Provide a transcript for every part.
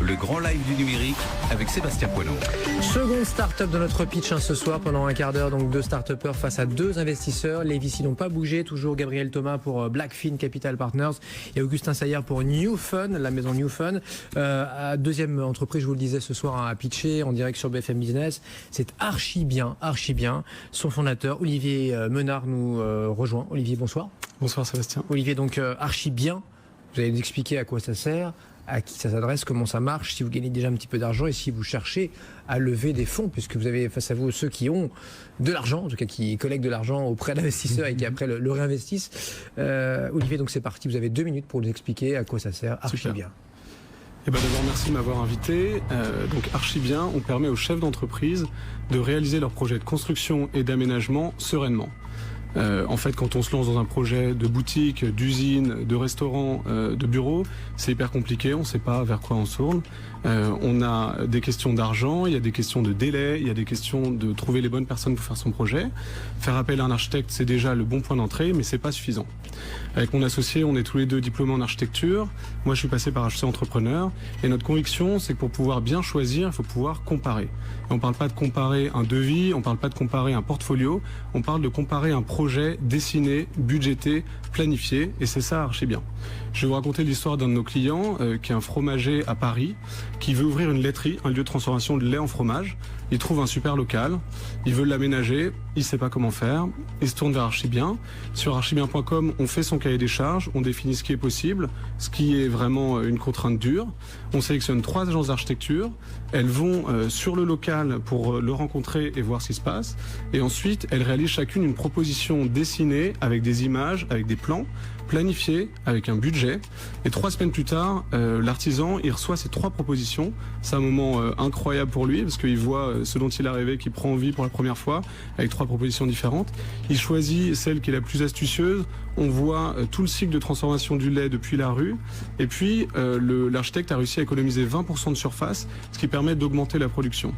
le grand live du numérique avec Sébastien Poilon. Seconde start-up de notre pitch ce soir pendant un quart d'heure, donc 2 start-upers face à 2 investisseurs. Les VC n'ont pas bougé, toujours Gabriel Thomas pour Blackfin Capital Partners et Augustin Saillard pour New Fun, la maison New Fun. Deuxième entreprise, je vous le disais ce soir, à pitcher en direct sur BFM Business. C'est archi bien. Son fondateur, Olivier Menard, nous rejoint. Olivier, bonsoir. Bonsoir Sébastien. Olivier, donc archi bien. Vous allez nous expliquer à quoi ça sert, à qui ça s'adresse, comment ça marche, si vous gagnez déjà un petit peu d'argent et si vous cherchez à lever des fonds, puisque vous avez face à vous ceux qui ont de l'argent, en tout cas qui collectent de l'argent auprès d'investisseurs et qui après le réinvestissent. Olivier, donc c'est parti, vous avez 2 minutes pour nous expliquer à quoi ça sert, archi bien. D'abord, merci de m'avoir invité. Donc archi bien, on permet aux chefs d'entreprise de réaliser leurs projets de construction et d'aménagement sereinement. En fait, quand on se lance dans un projet de boutique, d'usine, de restaurant, de bureau, c'est hyper compliqué, on ne sait pas vers quoi on se tourne. On a des questions d'argent, il y a des questions de délai, il y a des questions de trouver les bonnes personnes pour faire son projet. Faire appel à un architecte, c'est déjà le bon point d'entrée, mais c'est pas suffisant. Avec mon associé, on est tous les deux diplômés en architecture. Moi, je suis passé par HEC Entrepreneur. Et notre conviction, c'est que pour pouvoir bien choisir, il faut pouvoir comparer. Et on ne parle pas de comparer un devis, on ne parle pas de comparer un portfolio, on parle de comparer un projet dessiné, budgété, planifié. Et c'est ça, archi bien. Je vais vous raconter l'histoire d'un de nos clients, qui est un fromager à Paris, qui veut ouvrir une laiterie, un lieu de transformation de lait en fromage. Il trouve un super local, il veut l'aménager, il ne sait pas comment faire, il se tourne vers Archibien. Sur archibien.com, on fait son cahier des charges, on définit ce qui est possible, ce qui est vraiment une contrainte dure. On sélectionne 3 agences d'architecture, elles vont sur le local pour le rencontrer et voir ce qui se passe. Et ensuite, elles réalisent chacune une proposition dessinée avec des images, avec des plans, planifié avec un budget. Et 3 semaines plus tard, l'artisan, il reçoit ces 3 propositions. C'est un moment incroyable pour lui parce qu'il voit ce dont il a rêvé, qu'il prend envie pour la première fois, avec 3 propositions différentes. Il choisit celle qui est la plus astucieuse. On voit tout le cycle de transformation du lait depuis la rue. Et puis, l'architecte a réussi à économiser 20% de surface, ce qui permet d'augmenter la production.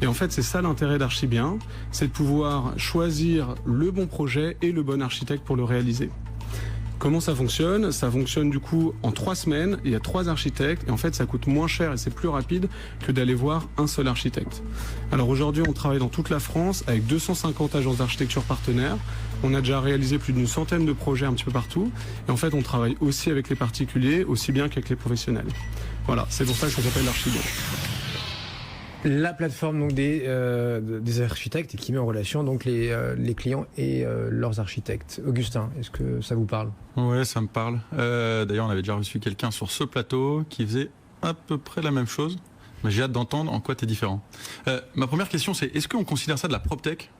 Et en fait, c'est ça l'intérêt d'Archibien, c'est de pouvoir choisir le bon projet et le bon architecte pour le réaliser. Comment ça fonctionne? Ça fonctionne du coup en 3 semaines, il y a 3 architectes et en fait ça coûte moins cher et c'est plus rapide que d'aller voir un seul architecte. Alors aujourd'hui on travaille dans toute la France avec 250 agences d'architecture partenaires. On a déjà réalisé plus d'une centaine de projets un petit peu partout et en fait on travaille aussi avec les particuliers aussi bien qu'avec les professionnels. Voilà, c'est pour ça que ça s'appelle l'Archibien. La plateforme donc des architectes et qui met en relation donc les clients et leurs architectes. Augustin, est-ce que ça vous parle? Ouais, ça me parle. D'ailleurs, on avait déjà reçu quelqu'un sur ce plateau qui faisait à peu près la même chose. Mais j'ai hâte d'entendre en quoi tu es différent. Ma première question, c'est est-ce qu'on considère ça de la PropTech?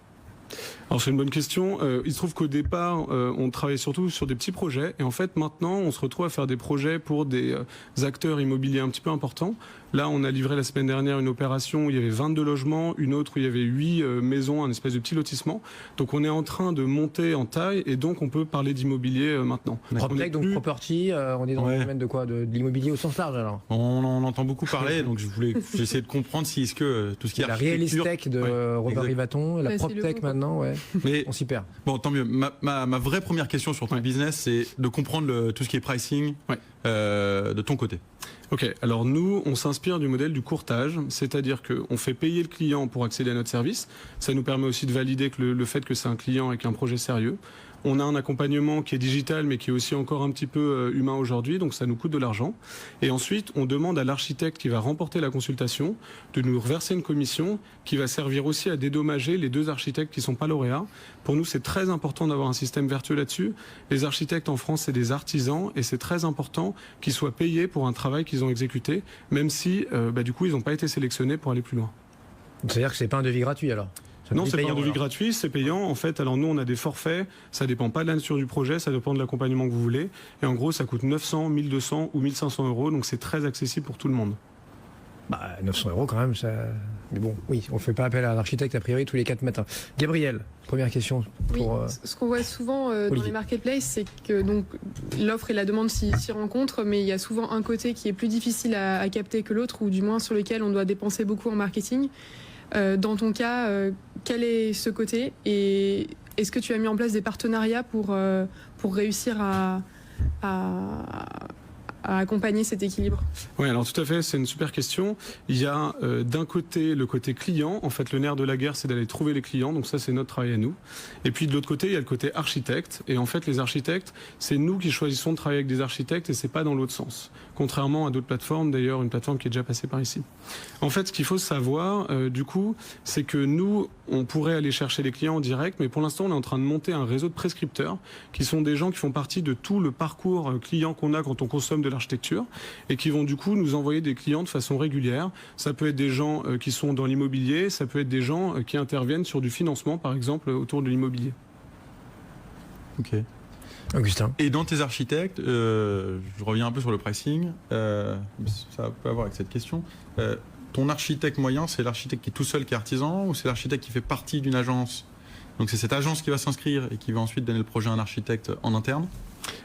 Alors c'est une bonne question. Il se trouve qu'au départ, on travaillait surtout sur des petits projets et en fait maintenant, on se retrouve à faire des projets pour des acteurs immobiliers un petit peu importants. Là, on a livré la semaine dernière une opération où il y avait 22 logements, une autre où il y avait 8 maisons, un espèce de petit lotissement. Donc on est en train de monter en taille et donc on peut parler d'immobilier maintenant. PropTech, donc property, on est dans le domaine de quoi? De l'immobilier au sens large alors? On en entend beaucoup parler, donc j'ai essayé de comprendre si est-ce que tout ce qui est la real estate de Robert Rivaton, la PropTech maintenant, ouais. Mais on s'y perd. Bon, tant mieux. Ma vraie première question sur ton business, c'est de comprendre tout ce qui est pricing de ton côté. Ok, alors nous, on s'inspire du modèle du courtage, c'est-à-dire qu'on fait payer le client pour accéder à notre service. Ça nous permet aussi de valider que le fait que c'est un client avec un projet sérieux. On a un accompagnement qui est digital, mais qui est aussi encore un petit peu humain aujourd'hui, donc ça nous coûte de l'argent. Et ensuite, on demande à l'architecte qui va remporter la consultation de nous reverser une commission qui va servir aussi à dédommager les 2 architectes qui ne sont pas lauréats. Pour nous, c'est très important d'avoir un système vertueux là-dessus. Les architectes en France, c'est des artisans et c'est très important qu'ils soient payés pour un travail qu'ils ont exécuté, même si, du coup, ils n'ont pas été sélectionnés pour aller plus loin. C'est-à-dire que c'est pas un devis gratuit alors? Non, c'est pas un devis gratuit, c'est payant. En fait, alors nous, on a des forfaits. Ça dépend pas de la nature du projet, ça dépend de l'accompagnement que vous voulez. Et en gros, ça coûte 900, 1200 ou 1500 euros. Donc, c'est très accessible pour tout le monde. 900 euros quand même, ça... Mais bon, oui, on ne fait pas appel à un architecte a priori tous les 4 matins. Gabriel, première question pour... Oui, ce qu'on voit souvent dans les marketplaces, c'est que donc l'offre et la demande s'y rencontrent, mais il y a souvent un côté qui est plus difficile à capter que l'autre, ou du moins sur lequel on doit dépenser beaucoup en marketing. Dans ton cas, quel est ce côté et est-ce que tu as mis en place des partenariats pour réussir à accompagner cet équilibre? Oui, alors tout à fait, c'est une super question. Il y a d'un côté le côté client. En fait, le nerf de la guerre, c'est d'aller trouver les clients. Donc ça, c'est notre travail à nous. Et puis de l'autre côté, il y a le côté architecte. Et en fait, les architectes, c'est nous qui choisissons de travailler avec des architectes et c'est pas dans l'autre sens. Contrairement à d'autres plateformes, d'ailleurs, une plateforme qui est déjà passée par ici. En fait, ce qu'il faut savoir, du coup, c'est que nous, on pourrait aller chercher les clients en direct, mais pour l'instant, on est en train de monter un réseau de prescripteurs qui sont des gens qui font partie de tout le parcours client qu'on a quand on consomme de l'architecture et qui vont du coup nous envoyer des clients de façon régulière. Ça peut être des gens qui sont dans l'immobilier, ça peut être des gens qui interviennent sur du financement, par exemple, autour de l'immobilier. Ok. Augustin. Et dans tes architectes, je reviens un peu sur le pricing, ça peut avoir avec cette question. Ton architecte moyen, c'est l'architecte qui est tout seul, qui est artisan, ou c'est l'architecte qui fait partie d'une agence? Donc c'est cette agence qui va s'inscrire et qui va ensuite donner le projet à un architecte en interne?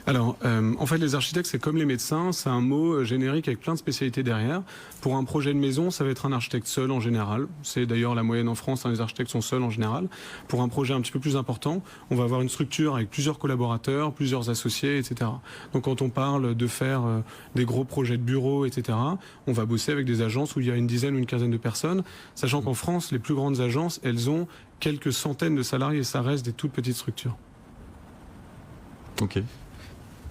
Alors, en fait, les architectes, c'est comme les médecins, c'est un mot générique avec plein de spécialités derrière. Pour un projet de maison, ça va être un architecte seul en général. C'est d'ailleurs la moyenne en France, les architectes sont seuls en général. Pour un projet un petit peu plus important, on va avoir une structure avec plusieurs collaborateurs, plusieurs associés, etc. Donc quand on parle de faire des gros projets de bureaux, etc., on va bosser avec des agences où il y a une dizaine ou une quinzaine de personnes, sachant qu'en France, les plus grandes agences, elles ont quelques centaines de salariés, ça reste des toutes petites structures. Ok.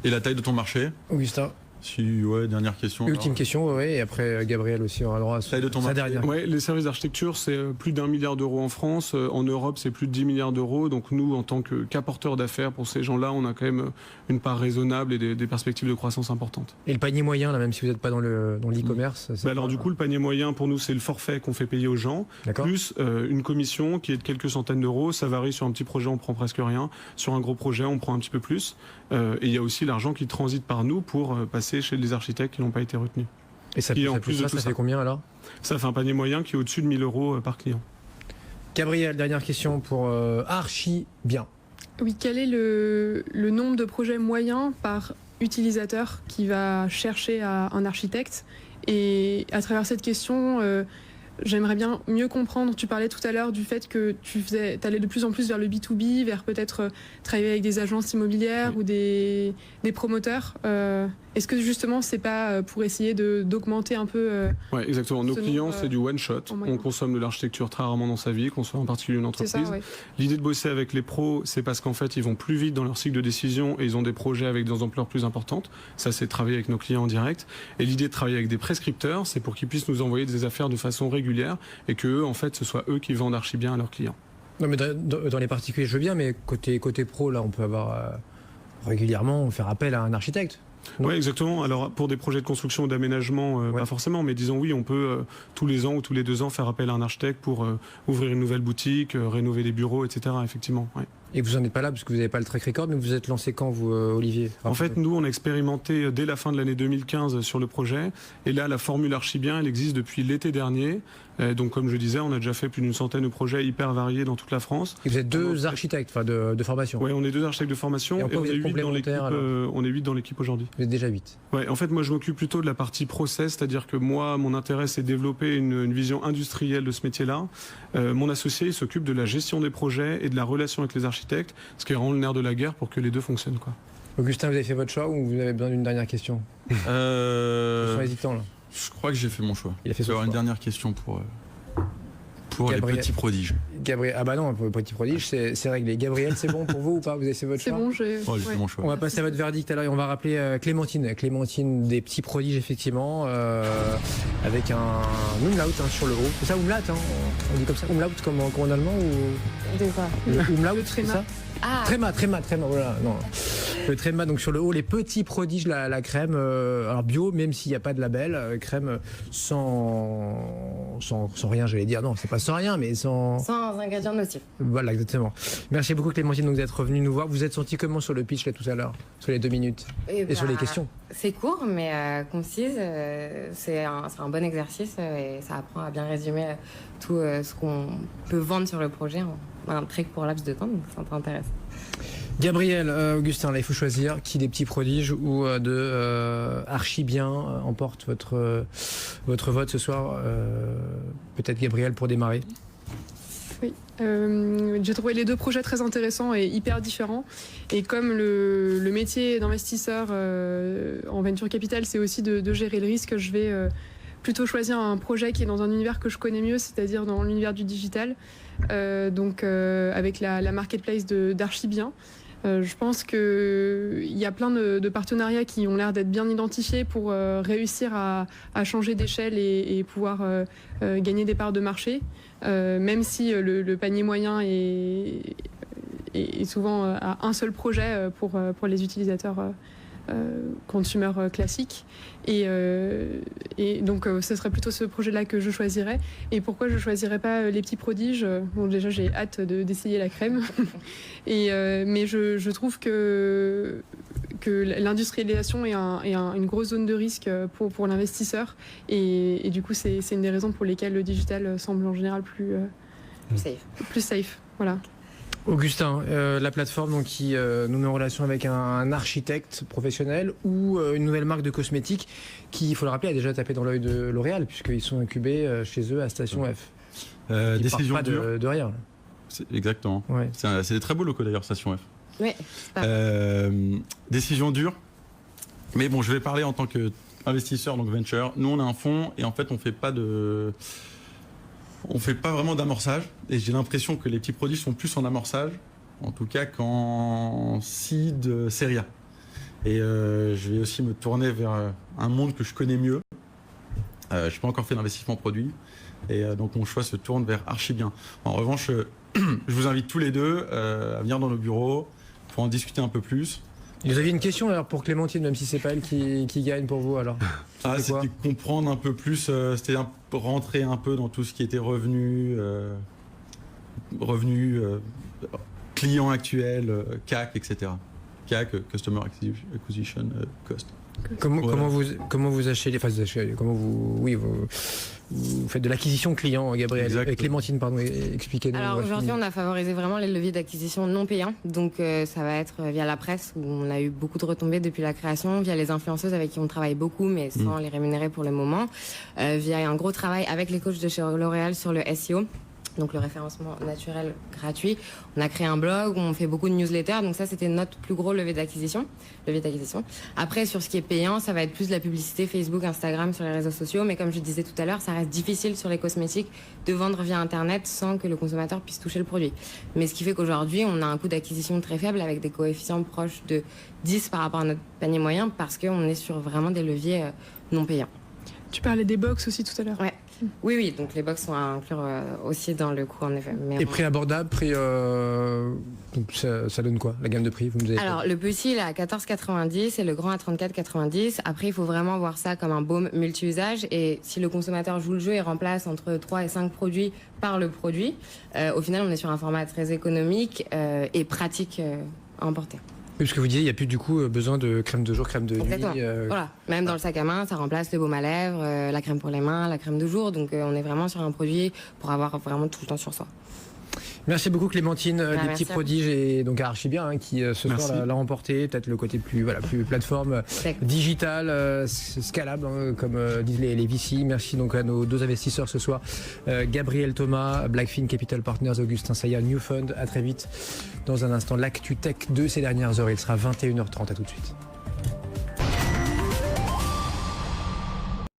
Et la taille de ton marché? Augustin. Si, ouais, dernière question. Ultime question, ouais, et après Gabriel aussi aura le droit à Taille de ton sa marché. dernière. Ouais, les services d'architecture, c'est plus d'1 milliard d'euros en France. En Europe, c'est plus de 10 milliards d'euros. Donc nous, en tant qu'apporteurs d'affaires pour ces gens-là, on a quand même une part raisonnable et des perspectives de croissance importantes. Et le panier moyen, là, même si vous n'êtes pas dans l'e-commerce Alors du coup, le panier moyen, pour nous, c'est le forfait qu'on fait payer aux gens, plus une commission qui est de quelques centaines d'euros. Ça varie, sur un petit projet, on prend presque rien. Sur un gros projet, on prend un petit peu plus. Et il y a aussi l'argent qui transite par nous pour passer chez les architectes qui n'ont pas été retenus. Et ça, en plus ça fait combien alors? Ça fait un panier moyen qui est au-dessus de 1 000 euros par client. Gabriel, dernière question pour Archi Bien. Oui, quel est le nombre de projets moyens par utilisateur qui va chercher un architecte? Et à travers cette question, j'aimerais bien mieux comprendre, tu parlais tout à l'heure du fait que tu allais de plus en plus vers le B2B, vers peut-être travailler avec des agences immobilières ou des promoteurs. Est-ce que justement c'est pas pour essayer d'augmenter un peu Oui, exactement. Nos clients, c'est du one-shot. On consomme de l'architecture très rarement dans sa vie, qu'on soit en particulier une entreprise. Ça, ouais. L'idée de bosser avec les pros, c'est parce qu'en fait, ils vont plus vite dans leur cycle de décision et ils ont des projets avec des ampleurs plus importantes. Ça, c'est travailler avec nos clients en direct. Et l'idée de travailler avec des prescripteurs, c'est pour qu'ils puissent nous envoyer des affaires de façon régulière et que eux, en fait, ce soit eux qui vendent archi bien à leurs clients. Non, mais dans les particuliers, je veux bien, mais côté pro, là, on peut avoir régulièrement faire appel à un architecte. Oui, exactement. Alors, pour des projets de construction ou d'aménagement, pas forcément, mais disons oui, on peut tous les ans ou tous les 2 ans faire appel à un architecte pour ouvrir une nouvelle boutique, rénover des bureaux, etc. Effectivement. Ouais. Et vous n'en êtes pas là parce que vous n'avez pas le track record, mais vous êtes lancé quand, vous, Olivier? En fait, nous, on a expérimenté dès la fin de l'année 2015 sur le projet. Et là, la formule Archibien, elle existe depuis l'été dernier. Donc, comme je disais, on a déjà fait plus d'une centaine de projets hyper variés dans toute la France. Et vous êtes 2 architectes de formation? Oui, on est 2 architectes de formation. Et on est 8 dans l'équipe aujourd'hui. Vous êtes déjà 8? Ouais, en fait, moi, je m'occupe plutôt de la partie process, c'est-à-dire que moi, mon intérêt, c'est de développer une vision industrielle de ce métier-là. Mon associé, il s'occupe de la gestion des projets et de la relation avec les architectes, ce qui est vraiment le nerf de la guerre pour que les deux fonctionnent, quoi. Augustin, vous avez fait votre choix ou vous avez besoin d'une dernière question? Je suis hésitant, là. Je crois que j'ai fait mon choix. Il a fait son choix. Une dernière question pour les petits prodiges. Gabriel, ah bah non, pour les petits prodiges, c'est réglé. Gabriel, c'est bon pour vous ou pas? Vous avez fait votre choix? C'est bon, j'ai fait mon choix. On va passer à votre verdict alors et on va rappeler Clémentine. Clémentine des petits prodiges, effectivement, avec un umlaut sur le haut. C'est ça, umlaut, on dit comme ça? Umlaut comme en allemand ou... De quoi? Le umlaut, c'est ça? Ah. Tréma, voilà, non. Le tréma, donc sur le haut, les petits prodiges, la crème, alors bio, même s'il n'y a pas de label, crème sans rien, j'allais dire, non, c'est pas sans rien, mais sans ingrédients nocifs. Voilà, exactement. Merci beaucoup Clémentine donc d'être venue nous voir. Vous êtes senti comment sur le pitch là tout à l'heure, sur les 2 minutes et sur les questions? C'est court, mais concise. C'est un bon exercice et ça apprend à bien résumer tout ce qu'on peut vendre sur le projet en un très court laps de temps, donc ça m'intéresse. Gabriel, Augustin, là il faut choisir qui des petits prodiges ou de Archibien emporte votre vote ce soir. Peut-être Gabriel pour démarrer. Oui, j'ai trouvé les deux projets très intéressants et hyper différents. Et comme le métier d'investisseur en venture capital, c'est aussi de gérer le risque, je vais plutôt choisir un projet qui est dans un univers que je connais mieux, c'est-à-dire dans l'univers du digital, avec la marketplace d'Archibien. Je pense qu'il y a plein de partenariats qui ont l'air d'être bien identifiés pour réussir à changer d'échelle et pouvoir gagner des parts de marché, même si le panier moyen est souvent à un seul projet pour les utilisateurs consumer classiques. Et donc ce serait plutôt ce projet-là que je choisirais. Et pourquoi je choisirais pas les petits prodiges? Bon, déjà j'ai hâte d'essayer la crème. Mais je trouve que l'industrialisation est une grosse zone de risque pour l'investisseur. Et du coup c'est une des raisons pour lesquelles le digital semble en général plus safe. Voilà. Augustin, la plateforme donc, qui nous met en relation avec un architecte professionnel ou une nouvelle marque de cosmétiques qui, il faut le rappeler, a déjà tapé dans l'œil de L'Oréal puisqu'ils sont incubés chez eux à Station F. Décision pas dure. de rien. Exactement. Ouais. C'est des très beaux locaux d'ailleurs, Station F. Oui. Décision dure. Mais bon, je vais parler en tant qu'investisseur, donc venture. Nous, on a un fonds et en fait, on fait pas vraiment d'amorçage et j'ai l'impression que les petits produits sont plus en amorçage, en tout cas qu'en seed série A. Et je vais aussi me tourner vers un monde que je connais mieux. Je n'ai pas encore fait d'investissement produit et donc mon choix se tourne vers Archibien. En revanche, je vous invite tous les deux à venir dans nos bureaux pour en discuter un peu plus. Vous aviez une question alors pour Clémentine, même si c'est pas elle qui gagne pour vous alors. C'était comprendre un peu plus, c'était rentrer un peu dans tout ce qui était revenus, clients actuels, CAC, etc. CAC, Customer Acquisition Cost. Comment vous achetez les phases d'achat? Comment vous faites de l'acquisition client, Gabriel? Exactement. Clémentine, pardon, expliquez-nous. Alors aujourd'hui, on a favorisé vraiment les leviers d'acquisition non payants. Donc ça va être via la presse où on a eu beaucoup de retombées depuis la création, via les influenceuses avec qui on travaille beaucoup mais sans les rémunérer pour le moment, via un gros travail avec les coachs de chez L'Oréal sur le SEO. Donc le référencement naturel gratuit. On a créé un blog, on fait beaucoup de newsletters, donc ça c'était notre plus gros levier d'acquisition. Après sur ce qui est payant, ça va être plus de la publicité Facebook, Instagram, sur les réseaux sociaux, mais comme je disais tout à l'heure, ça reste difficile sur les cosmétiques de vendre via Internet sans que le consommateur puisse toucher le produit. Mais ce qui fait qu'aujourd'hui, on a un coût d'acquisition très faible avec des coefficients proches de 10 par rapport à notre panier moyen parce qu'on est sur vraiment des leviers non payants. Tu parlais des box aussi tout à l'heure. Ouais. Oui, donc les box sont à inclure aussi dans le coût en effet. Mais et prix abordable, donc ça donne quoi, la gamme de prix, vous nous avez Alors le petit il est à 14,90 et le grand à 34,90. Après il faut vraiment voir ça comme un baume multi-usage et si le consommateur joue le jeu et remplace entre 3 et 5 produits par le produit, au final on est sur un format très économique et pratique à emporter. Oui, parce que vous disiez, il n'y a plus du coup besoin de crème de jour, crème de Exactement. nuit. Voilà. Même dans le sac à main, ça remplace le baume à lèvres, la crème pour les mains, la crème de jour. Donc on est vraiment sur un produit pour avoir vraiment tout le temps sur soi. Merci beaucoup Clémentine, des petits prodiges et donc à Archibien qui ce soir l'a remporté, peut-être le côté plus plateforme digitale, scalable comme disent les VC. Merci donc à nos deux investisseurs ce soir, Gabriel Thomas, Blackfin Capital Partners, Augustin Sayer, New Fund. À très vite dans un instant, l'actu tech de ces dernières heures, il sera 21h30, à tout de suite.